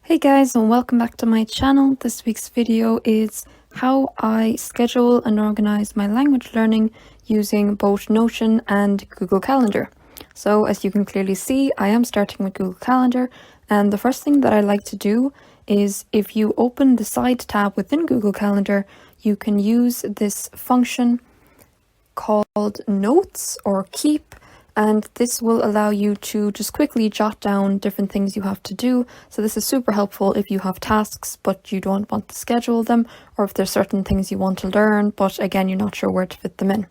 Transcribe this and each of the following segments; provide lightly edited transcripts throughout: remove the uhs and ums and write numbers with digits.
Hey guys, and welcome back to my channel. This week's video is how I schedule and organize my language learning using both Notion and Google Calendar. So as you can clearly see, I am starting with Google Calendar, and the first thing that I like to do is if you open the side tab within Google Calendar, you can use this function called Notes or Keep, and this will allow you to just quickly jot down different things you have to do. So this is super helpful if you have tasks but you don't want to schedule them, or if there's certain things you want to learn but again you're not sure where to fit them in.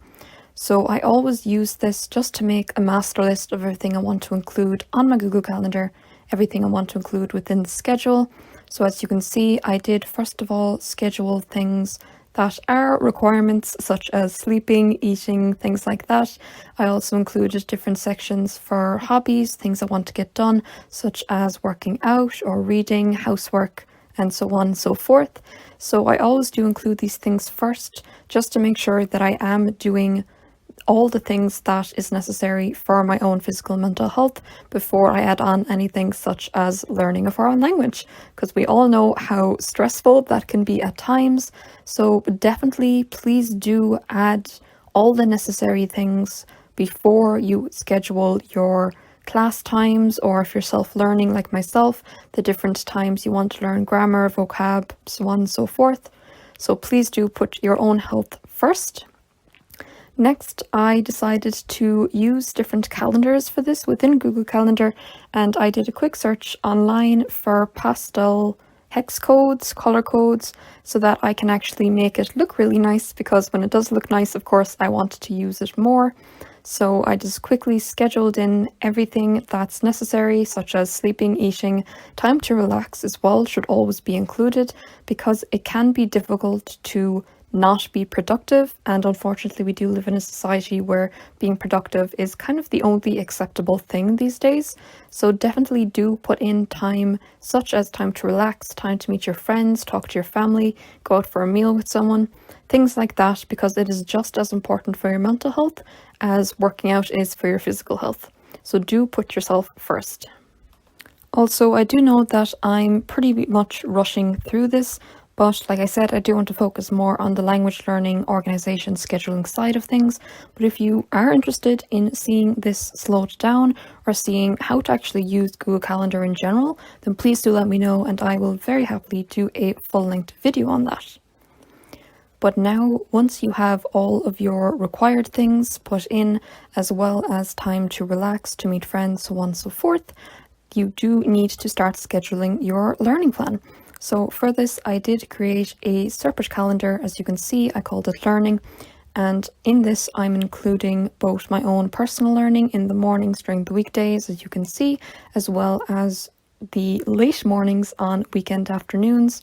So I always use this just to make a master list of everything I want to include on my Google Calendar, everything I want to include within the schedule. So as you can see, I did first of all schedule things that are requirements such as sleeping, eating, things like that. I also included different sections for hobbies, things I want to get done, such as working out or reading, housework, and so on and so forth. So I always do include these things first, just to make sure that I am doing all the things that is necessary for my own physical and mental health before I add on anything such as learning a foreign language, because we all know how stressful that can be at times. So definitely please do add all the necessary things before you schedule your class times, or if you're self-learning like myself, the different times you want to learn grammar, vocab, so on and so forth. So please do put your own health first. Next, I decided to use different calendars for this within Google Calendar, and I did a quick search online for pastel hex codes, color codes, so that I can actually make it look really nice, because when it does look nice, of course, I want to use it more. So I just quickly scheduled in everything that's necessary, such as sleeping, eating, time to relax as well should always be included, because it can be difficult to not be productive, and unfortunately we do live in a society where being productive is kind of the only acceptable thing these days. So definitely do put in time, such as time to relax, time to meet your friends, talk to your family, go out for a meal with someone, things like that, because it is just as important for your mental health as working out is for your physical health. So do put yourself first. Also, I do know that I'm pretty much rushing through this, but like I said, I do want to focus more on the language learning, organization, scheduling side of things. But if you are interested in seeing this slowed down, or seeing how to actually use Google Calendar in general, then please do let me know, and I will very happily do a full-length video on that. But now, once you have all of your required things put in, as well as time to relax, to meet friends, so on and so forth, you do need to start scheduling your learning plan. So for this, I did create a separate calendar. As you can see, I called it Learning. And in this, I'm including both my own personal learning in the mornings during the weekdays, as you can see, as well as the late mornings on weekend afternoons.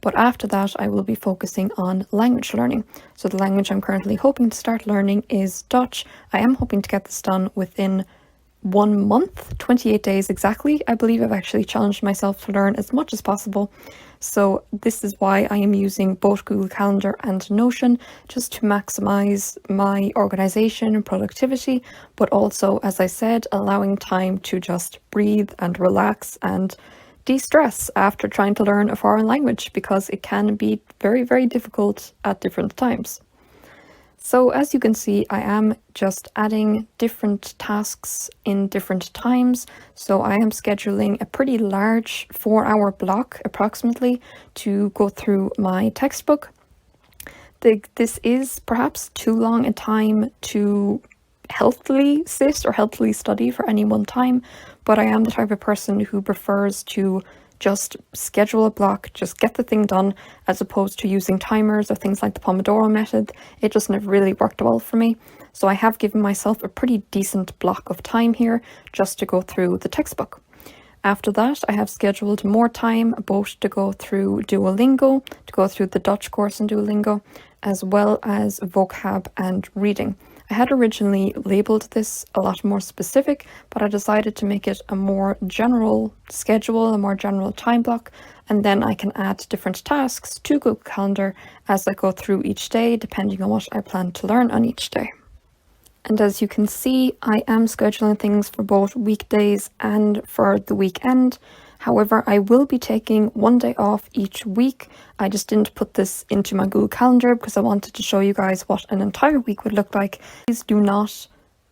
But after that, I will be focusing on language learning. So the language I'm currently hoping to start learning is Dutch. I am hoping to get this done within 1 month, 28 days exactly. I believe I've actually challenged myself to learn as much as possible. So this is why I am using both Google Calendar and Notion, just to maximize my organization and productivity, but also, as I said, allowing time to just breathe and relax and de-stress after trying to learn a foreign language, because it can be very, very difficult at different times. So as you can see, I am just adding different tasks in different times. So I am scheduling a pretty large 4-hour block approximately to go through my textbook. This is perhaps too long a time to healthily sit or healthily study for any one time, but I am the type of person who prefers to just schedule a block, just get the thing done, as opposed to using timers or things like the Pomodoro method. It just never really worked well for me. So I have given myself a pretty decent block of time here just to go through the textbook. After that, I have scheduled more time both to go through Duolingo, to go through the Dutch course in Duolingo, as well as vocab and reading. I had originally labeled this a lot more specific, but I decided to make it a more general schedule, a more general time block, and then I can add different tasks to Google Calendar as I go through each day, depending on what I plan to learn on each day. And as you can see, I am scheduling things for both weekdays and for the weekend. However, I will be taking one day off each week. I just didn't put this into my Google Calendar because I wanted to show you guys what an entire week would look like. Please do not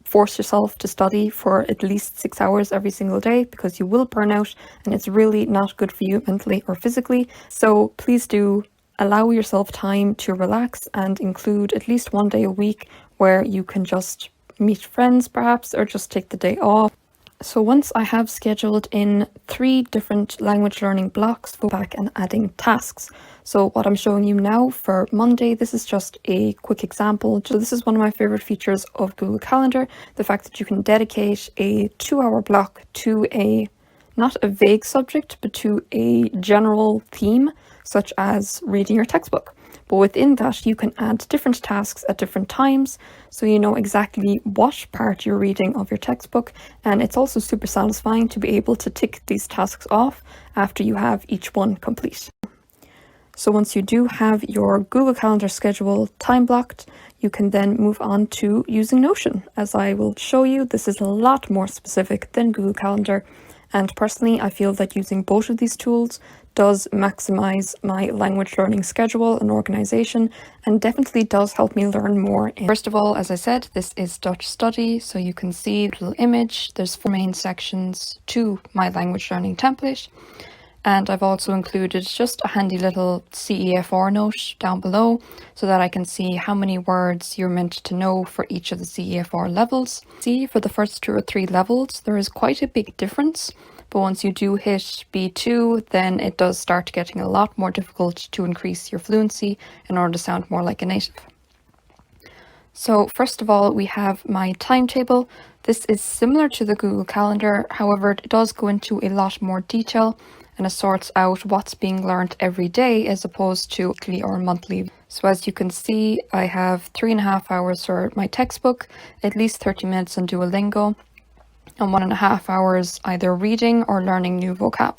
force yourself to study for at least 6 hours every single day because you will burn out and it's really not good for you mentally or physically. So please do allow yourself time to relax and include at least one day a week where you can just meet friends perhaps or just take the day off. So once I have scheduled in 3 different language learning blocks, go back and adding tasks. So what I'm showing you now for Monday, this is just a quick example. So this is one of my favorite features of Google Calendar, the fact that you can dedicate a 2-hour block to not a vague subject, but to a general theme, such as reading your textbook. But within that, you can add different tasks at different times, so you know exactly what part you're reading of your textbook. And it's also super satisfying to be able to tick these tasks off after you have each one complete. So once you do have your Google Calendar schedule time blocked, you can then move on to using Notion. As I will show you, this is a lot more specific than Google Calendar. And personally, I feel that using both of these tools does maximize my language learning schedule and organization, and definitely does help me learn more. First of all, as I said, this is Dutch Study, so you can see the little image. There's 4 main sections to my language learning template. And I've also included just a handy little CEFR note down below so that I can see how many words you're meant to know for each of the CEFR levels. See, for the first 2 or 3 levels, there is quite a big difference. But once you do hit B2, then it does start getting a lot more difficult to increase your fluency in order to sound more like a native. So first of all, we have my timetable. This is similar to the Google Calendar, however, it does go into a lot more detail and it sorts out what's being learned every day as opposed to weekly or monthly. So as you can see, I have 3.5 hours for my textbook, at least 30 minutes on Duolingo, and 1.5 hours either reading or learning new vocab.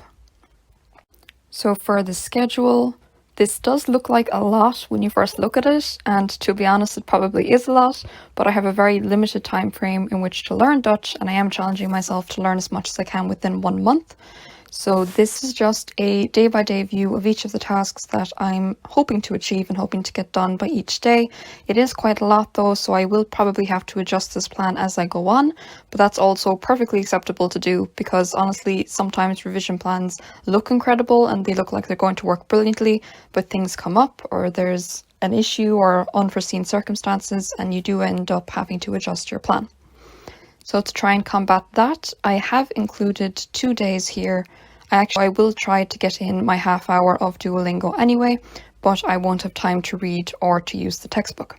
So for the schedule, this does look like a lot when you first look at it, and to be honest, it probably is a lot, but I have a very limited time frame in which to learn Dutch, and I am challenging myself to learn as much as I can within 1 month. So this is just a day-by-day view of each of the tasks that I'm hoping to achieve and hoping to get done by each day. It is quite a lot though, so I will probably have to adjust this plan as I go on, but that's also perfectly acceptable to do because honestly, sometimes revision plans look incredible and they look like they're going to work brilliantly, but things come up or there's an issue or unforeseen circumstances and you do end up having to adjust your plan. So to try and combat that, I have included 2 days here. I will try to get in my half hour of Duolingo anyway, but I won't have time to read or to use the textbook.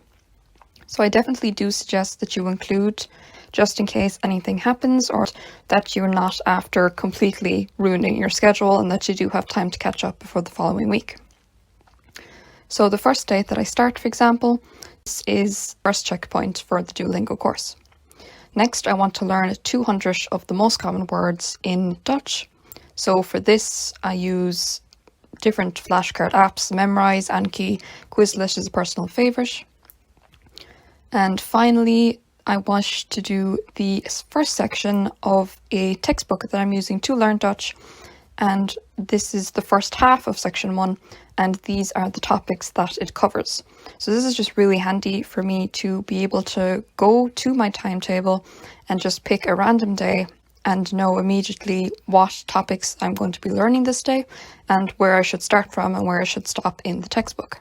So I definitely do suggest that you include, just in case anything happens or that you're not after completely ruining your schedule and that you do have time to catch up before the following week. So the first day that I start, for example, this is first checkpoint for the Duolingo course. Next, I want to learn 200 of the most common words in Dutch. So for this, I use different flashcard apps, Memrise, Anki, Quizlet is a personal favourite. And finally, I want to do the first section of a textbook that I'm using to learn Dutch. And this is the first half of section 1, and these are the topics that it covers. So this is just really handy for me to be able to go to my timetable and just pick a random day and know immediately what topics I'm going to be learning this day and where I should start from and where I should stop in the textbook.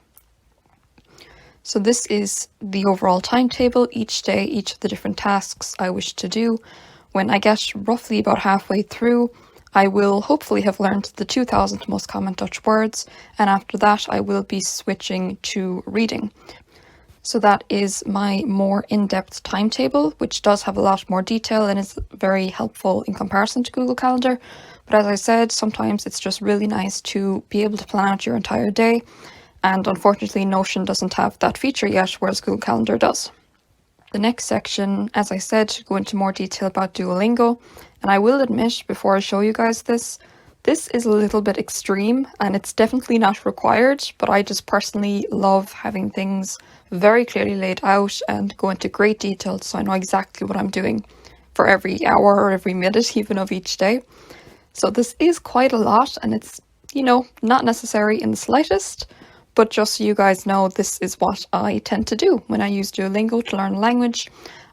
So this is the overall timetable, each day, each of the different tasks I wish to do. When I get roughly about halfway through, I will hopefully have learned the 2,000 most common Dutch words, and after that I will be switching to reading. So that is my more in-depth timetable, which does have a lot more detail and is very helpful in comparison to Google Calendar. But as I said, sometimes it's just really nice to be able to plan out your entire day, and unfortunately Notion doesn't have that feature yet, whereas Google Calendar does. The next section, as I said, go into more detail about Duolingo, and I will admit before I show you guys this is a little bit extreme and it's definitely not required, but I just personally love having things very clearly laid out and go into great detail so I know exactly what I'm doing for every hour or every minute even of each day. So this is quite a lot, and it's, not necessary in the slightest, but just so you guys know, this is what I tend to do when I use Duolingo to learn a language.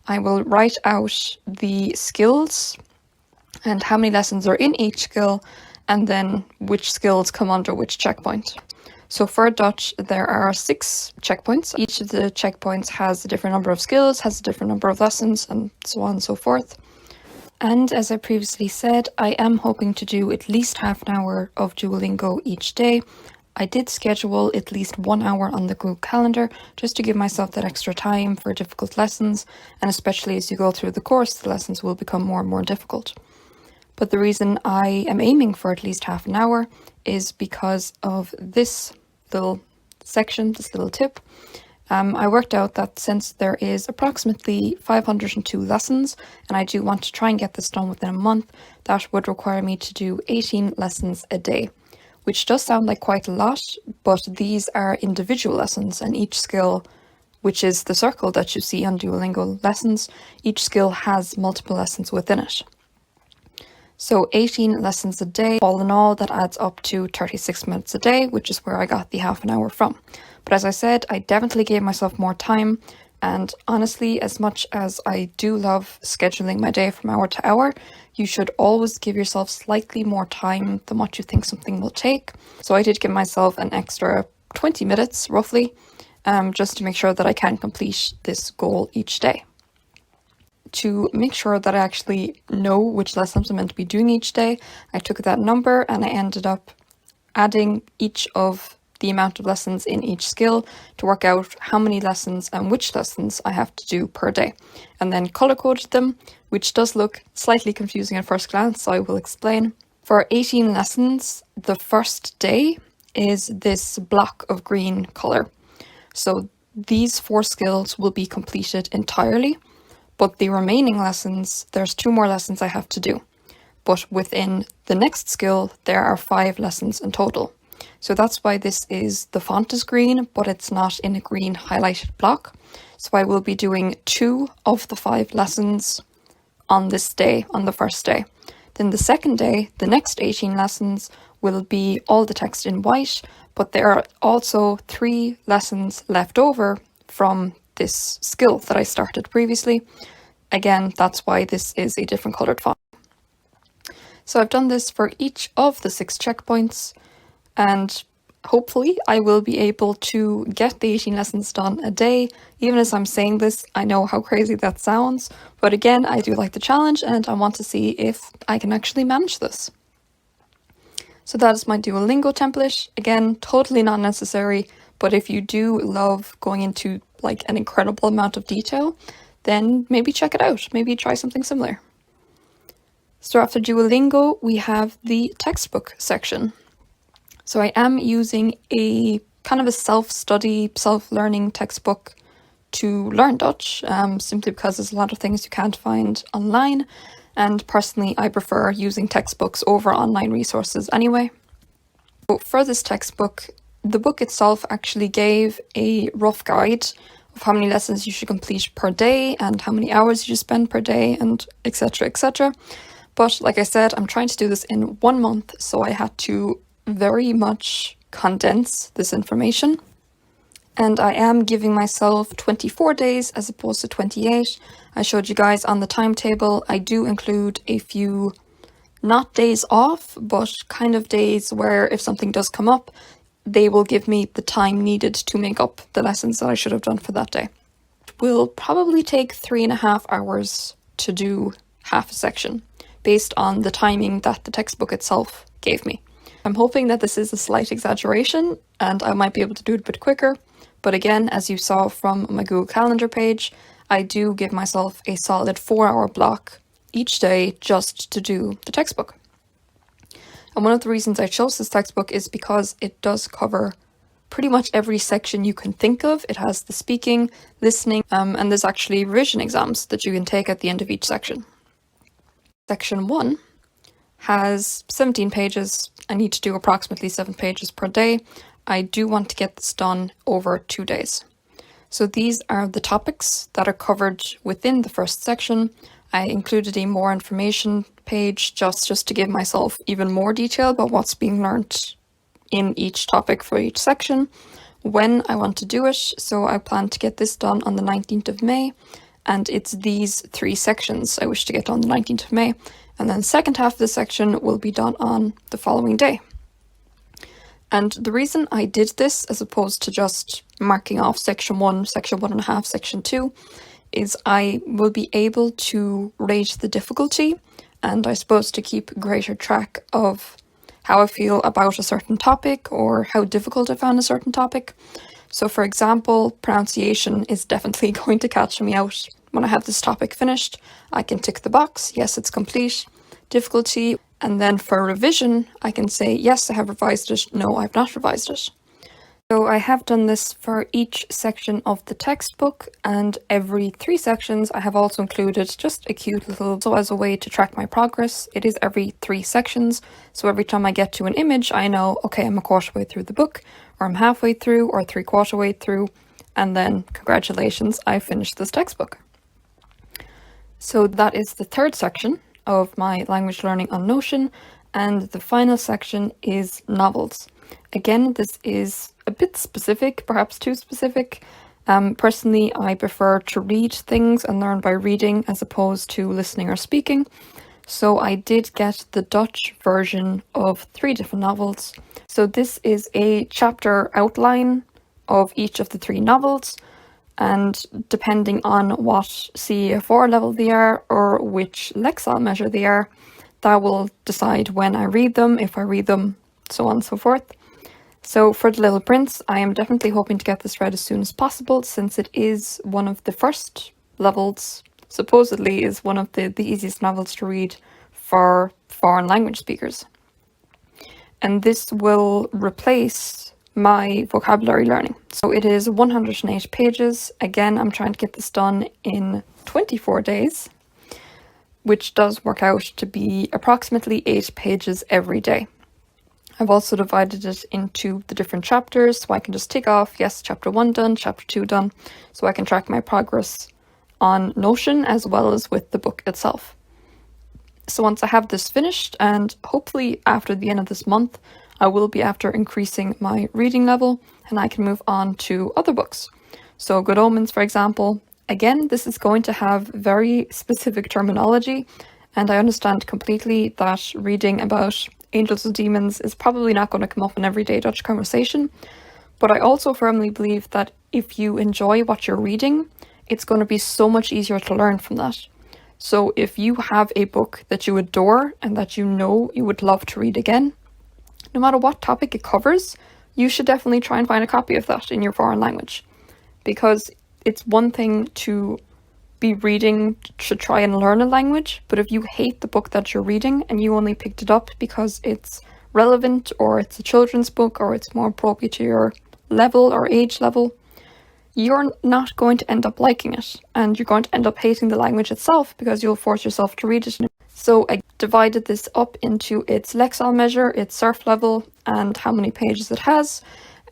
I will write out the skills and how many lessons are in each skill, and then which skills come under which checkpoint. So for Dutch, there are 6 checkpoints. Each of the checkpoints has a different number of skills, has a different number of lessons, and so on and so forth. And as I previously said, I am hoping to do at least half an hour of Duolingo each day. I did schedule at least 1 hour on the Google Calendar just to give myself that extra time for difficult lessons, and especially as you go through the course, the lessons will become more and more difficult. But the reason I am aiming for at least half an hour is because of this little section, this little tip. I worked out that since there is approximately 502 lessons, and I do want to try and get this done within a month, that would require me to do 18 lessons a day, which does sound like quite a lot, but these are individual lessons, and each skill, which is the circle that you see on Duolingo lessons, each skill has multiple lessons within it. So 18 lessons a day, all in all, that adds up to 36 minutes a day, which is where I got the half an hour from. But as I said, I definitely gave myself more time, and honestly, as much as I do love scheduling my day from hour to hour, you should always give yourself slightly more time than what you think something will take. So I did give myself an extra 20 minutes, roughly, just to make sure that I can complete this goal each day. To make sure that I actually know which lessons I'm meant to be doing each day, I took that number and I ended up adding each of the amount of lessons in each skill to work out how many lessons and which lessons I have to do per day, and then color-coded them, which does look slightly confusing at first glance, so I will explain. For 18 lessons, the first day is this block of green color. So these 4 skills will be completed entirely. But the remaining lessons, there's 2 more lessons I have to do. But within the next skill, there are 5 lessons in total. So that's why the font is green, but it's not in a green highlighted block. So I will be doing 2 of the 5 lessons on this day, on the first day. Then the second day, the next 18 lessons will be all the text in white, but there are also 3 lessons left over from this skill that I started previously. Again, that's why this is a different coloured font. So I've done this for each of the 6 checkpoints, and hopefully I will be able to get the 18 lessons done a day. Even as I'm saying this, I know how crazy that sounds, but again, I do like the challenge and I want to see if I can actually manage this. So that is my Duolingo template. Again, totally not necessary, but if you do love going into like an incredible amount of detail, then maybe check it out. Maybe try something similar. So after Duolingo, we have the textbook section. So I am using a kind of a self-study, self-learning textbook to learn Dutch, simply because there's a lot of things you can't find online. And personally, I prefer using textbooks over online resources anyway. So for this textbook, the book itself actually gave a rough guide of how many lessons you should complete per day and how many hours you should spend per day, and etc, etc. But like I said, I'm trying to do this in 1 month, so I had to very much condense this information. And I am giving myself 24 days as opposed to 28. I showed you guys on the timetable, I do include a few, not days off, but kind of days where if something does come up, they will give me the time needed to make up the lessons that I should have done for that day. It will probably take 3.5 hours to do half a section, based on the timing that the textbook itself gave me. I'm hoping that this is a slight exaggeration and I might be able to do it a bit quicker. But again, as you saw from my Google Calendar page, I do give myself a solid 4-hour block each day just to do the textbook. And one of the reasons I chose this textbook is because it does cover pretty much every section you can think of. It has the speaking, listening, and there's actually revision exams that you can take at the end of each section. Section 1 has 17 pages. I need to do approximately 7 pages per day. I do want to get this done over 2 days. So these are the topics that are covered within the first section. I included more information page just to give myself even more detail about what's being learnt in each topic for each section, when I want to do it. So I plan to get this done on the 19th of May, and it's these 3 sections I wish to get done on the 19th of May, and then the second half of the section will be done on the following day. And the reason I did this, as opposed to just marking off section 1, section 1.5, section 2, is I will be able to rate the difficulty, and I suppose to keep greater track of how I feel about a certain topic or how difficult I found a certain topic. So for example, pronunciation is definitely going to catch me out. When I have this topic finished, I can tick the box, yes, it's complete. Difficulty, and then for revision, I can say, yes, I have revised it, no, I've not revised it. So I have done this for each section of the textbook, and every 3 sections I have also included just a cute little, so as a way to track my progress. It is every 3 sections, so every time I get to an image, I know, okay, I'm a quarter way through the book, or I'm halfway through, or 3/4 way through, and then congratulations, I finished this textbook. So that is the 3rd section of my language learning on Notion, and the final section is novels. Again, this is a bit specific, perhaps too specific. Personally, I prefer to read things and learn by reading as opposed to listening or speaking. So I did get the Dutch version of 3 different novels. So this is a chapter outline of each of the 3 novels, and depending on what CEF4 level they are or which Lexile measure they are, that will decide when I read them, if I read them, so on and so forth. So for The Little Prince, I am definitely hoping to get this read as soon as possible, since it is one of the first levels, supposedly is one of the easiest novels to read for foreign language speakers. And this will replace my vocabulary learning. So it is 108 pages. Again, I'm trying to get this done in 24 days, which does work out to be approximately 8 pages every day. I've also divided it into the different chapters, so I can just tick off, yes, chapter 1 done, chapter 2 done, so I can track my progress on Notion as well as with the book itself. So once I have this finished, and hopefully after the end of this month, I will be after increasing my reading level, and I can move on to other books. So Good Omens, for example. Again, this is going to have very specific terminology, and I understand completely that reading about angels and demons is probably not going to come up in everyday Dutch conversation, but I also firmly believe that if you enjoy what you're reading, it's going to be so much easier to learn from that. So if you have a book that you adore and that you know you would love to read again, no matter what topic it covers, you should definitely try and find a copy of that in your foreign language. Because it's one thing to be reading to try and learn a language, but if you hate the book that you're reading and you only picked it up because it's relevant or it's a children's book or it's more appropriate to your level or age level, you're not going to end up liking it, and you're going to end up hating the language itself because you'll force yourself to read it. So I divided this up into its Lexile measure, its surf level, and how many pages it has,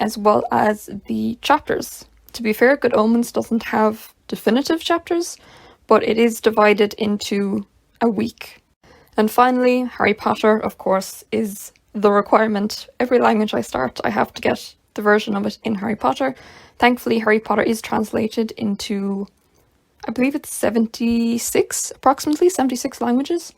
as well as the chapters. To be fair, Good Omens doesn't have definitive chapters, but it is divided into a week. And finally, Harry Potter, of course, is the requirement. Every language I start, I have to get the version of it in Harry Potter. Thankfully, Harry Potter is translated into, I believe it's approximately 76 languages.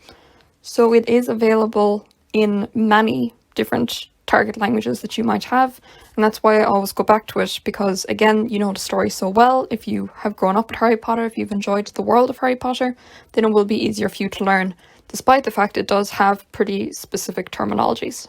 So it is available in many different target languages that you might have, and that's why I always go back to it, because again, you know the story so well. If you have grown up with Harry Potter, if you've enjoyed the world of Harry Potter, then it will be easier for you to learn, despite the fact it does have pretty specific terminologies.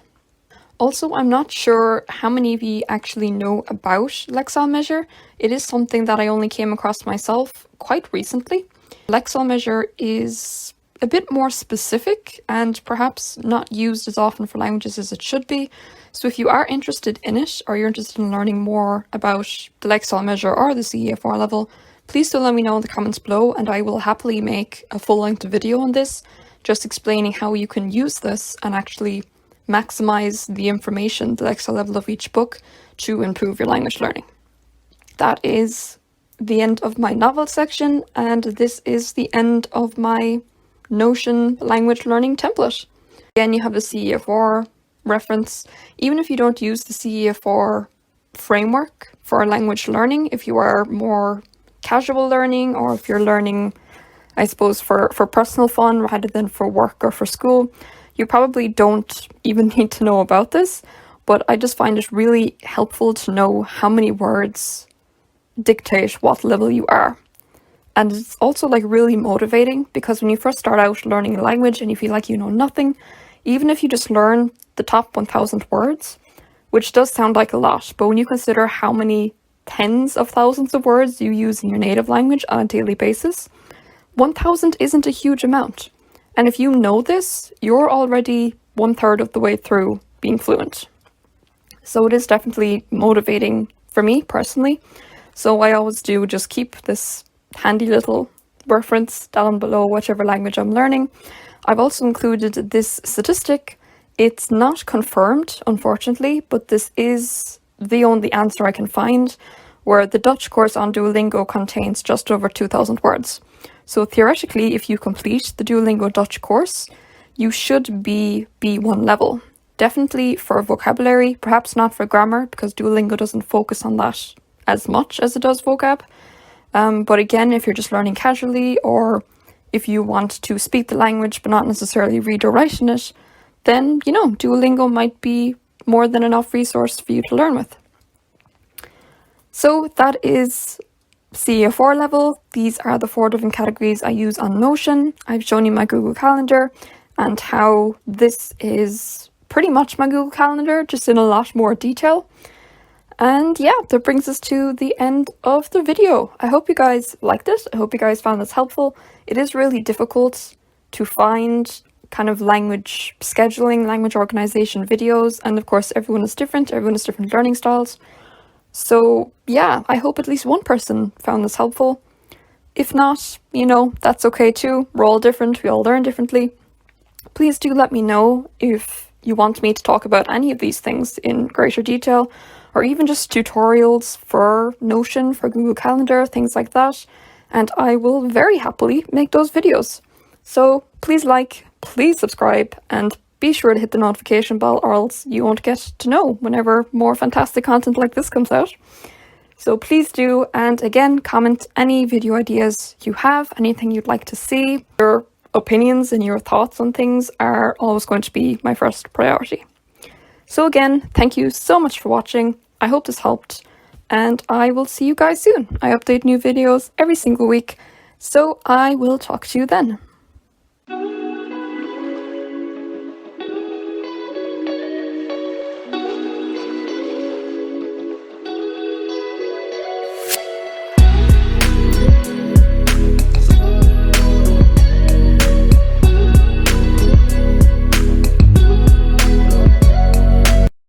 Also, I'm not sure how many of you actually know about Lexile measure. It is something that I only came across myself quite recently. Lexile measure is a bit more specific and perhaps not used as often for languages as it should be. So if you are interested in it, or you're interested in learning more about the Lexile measure or the CEF4 level, please do let me know in the comments below, and I will happily make a full-length video on this, just explaining how you can use this and actually maximize the information, the Lexile level of each book, to improve your language learning. That is the end of my novel section, and this is the end of my Notion language learning template. Again, you have the CEF4 reference. Even if you don't use the CEF4 framework for language learning, if you are more casual learning, or if you're learning, I suppose, for personal fun rather than for work or for school, you probably don't even need to know about this, but I just find it really helpful to know how many words dictate what level you are. And it's also like really motivating, because when you first start out learning a language and you feel like you know nothing, even if you just learn the top 1,000 words, which does sound like a lot, but when you consider how many tens of thousands of words you use in your native language on a daily basis, 1,000 isn't a huge amount. And if you know this, you're already 1/3 of the way through being fluent. So it is definitely motivating for me personally. So I always do just keep this handy little reference down below whichever language I'm learning. I've also included this statistic. It's not confirmed, unfortunately, but this is the only answer I can find, where the Dutch course on Duolingo contains just over 2,000 words. So theoretically, if you complete the Duolingo Dutch course, you should be B1 level. Definitely for vocabulary, perhaps not for grammar, because Duolingo doesn't focus on that as much as it does vocab. But again, if you're just learning casually, or if you want to speak the language but not necessarily read or write in it, then, you know, Duolingo might be more than enough resource for you to learn with. So that is CEF4 level. These are the 4 different categories I use on Notion. I've shown you my Google Calendar and how this is pretty much my Google Calendar, just in a lot more detail. And yeah, that brings us to the end of the video. I hope you guys liked it. I hope you guys found this helpful. It is really difficult to find kind of language scheduling, language organization videos. And of course, everyone is different. Everyone has different learning styles. So yeah, I hope at least one person found this helpful. If not, you know, that's okay too. We're all different. We all learn differently. Please do let me know if you want me to talk about any of these things in greater detail, or even just tutorials for Notion, for Google Calendar, things like that. And I will very happily make those videos. So please like, please subscribe, and be sure to hit the notification bell, or else you won't get to know whenever more fantastic content like this comes out. So please do, and again, comment any video ideas you have, anything you'd like to see. Your opinions and your thoughts on things are always going to be my first priority. So again, thank you so much for watching. I hope this helped, and I will see you guys soon. I update new videos every single week, so I will talk to you then.